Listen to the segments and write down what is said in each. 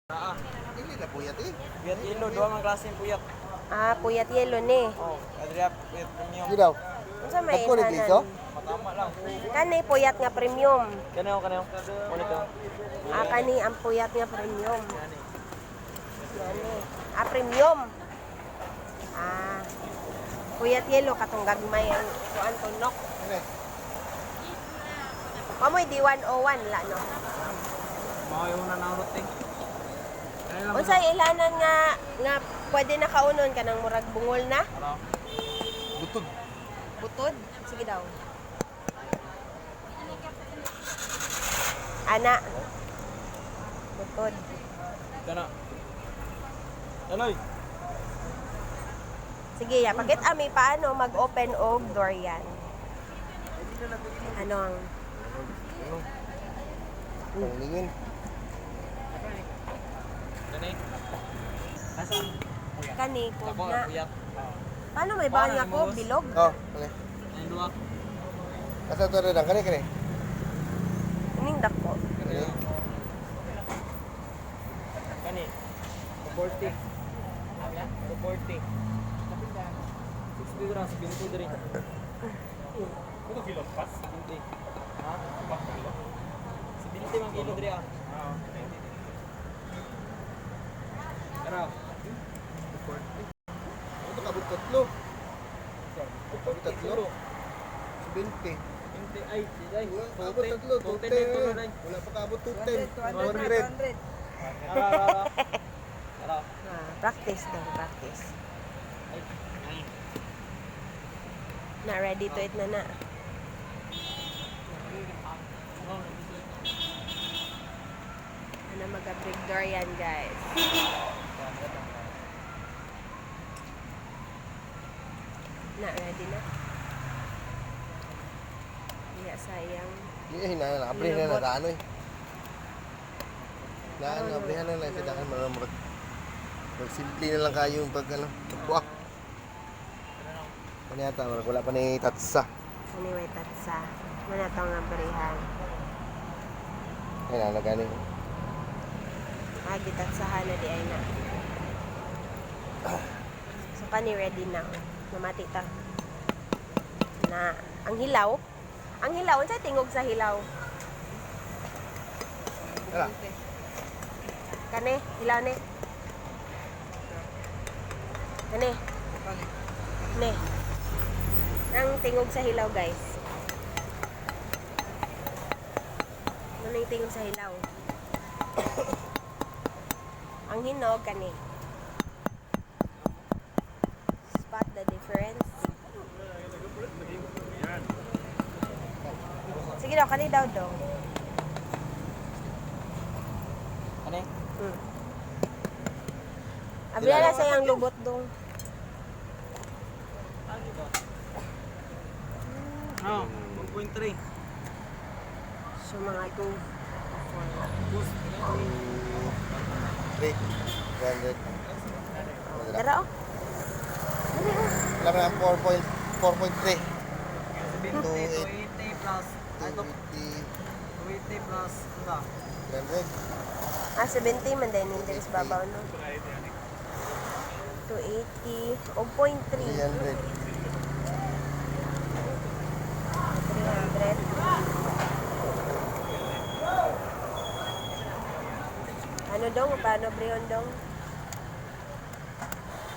Ini na puyat eh. Puyat yellow, dua ang klaseng puyat. Ah, puyat yelo ni. Oh, adria puyat premium. Hindi daw. Unsa may Dagko ni Liso? ilanan? Matama lang. Kani puyat nga premium. Kanayo. Ulit ko. Ah, kani ang puyat nga premium. Gani. Ah, premium. Ah. Puyat yelo katong gagmay ang kuan tunok. Ini. Kamoy di 101 la no. Mao yung nanarot eh. Unsa ilanan nga pwede na kaunon kanang murag bungol na? Butod. Butod? Sige daw. Ana. Butod. Kana. Anoy. Sige, ya. Pagit ami paano mag-open og door yan. Ano ang... Panglingin. Kani. Asan? Puyat. Kani, ko Ako na. puyat. Paano may bahan Paano ako? mo, boss? Bilog? Oh, kani. Ang dua. Asa to rin kani kani. Ining dako. Kani. Kani. 40. 40. 60 grams, 20 diri. Ito kilo pas? 20. Ha? 20 man kilo diri ah. Pero, Ito kabut tatlo. Kabut tatlo. 20. 20 ay, ay. Kabut tatlo. 210. Wala pa kabut 210. 100. Tara. Ah, practice daw, practice. Ay. Na ready to eat na. Ano mag-break door yan, guys. Na ready na. Iya sayang. Hindi hinana abri na na ano eh. Na abrihan na lang sa dakan marag. Pag simple na lang kayo yung pag ano, pagbuak. Ano yata, wala pa ni tatsa. Anyway, tatsa. Manatong nga barihan. Ayun na gani. Gitatsahan na di ay na. So, kani ready na. Mamati ta. Na, ang hilaw. Ang hilaw, unsa tingog sa hilaw? Ala. Kani, hilaw ni. Kani. Ne. Ang tingog sa hilaw, guys. Ano yung tingog sa hilaw? Ang hinog, kani. Spot the difference. Sige daw, kani daw dong. Kani? Abila na sa yung lubot dong. Ah, 1.3. So, mga 2. 3. 100. Dara, oh. Alam na 4.3. 280 plus, ay ito, 280. 280 plus, ito. 300. Ah, 70 man din. Hindi rin babaw, no? 280. O 0.3. 300. 300. Ano dong? Paano breon dong?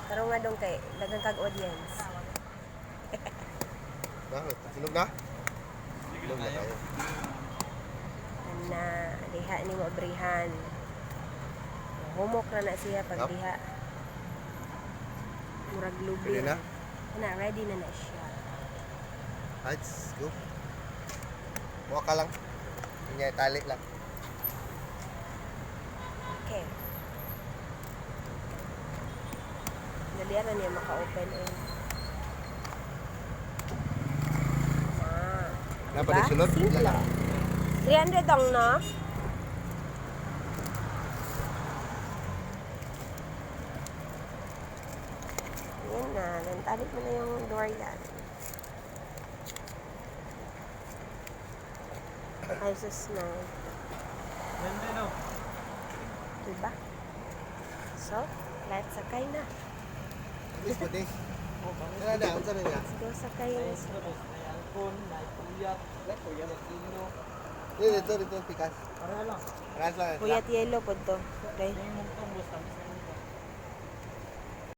Taro nga dong kay dagang kag audience. Bakit? Sinog na? Sinog na tayo. Na diha ni mo abrihan. Humok na na siya pag Yup. diha. Murag lubi. Ready na? Na, ready na na siya. Let's go. Buka ka lang. Hindi tali lang. Okay. Dalian na niya maka-open eh. Ah. Dapat isulod? Simple. Lang. 300 dong, no? Yan na. Nantalit mo na yung door yan. Ay, sus na. Ganda no? Diba? So, let's sakay na. Miss po, te. Oh, bang. Kaya na, ang sarili niya. Let's go sakay. Nice na boss. May alcon, may puyat. May puyat at ino. Dito, pikas. Para lang. Pikas lang. Puyat yellow po to. Okay. May mong boss.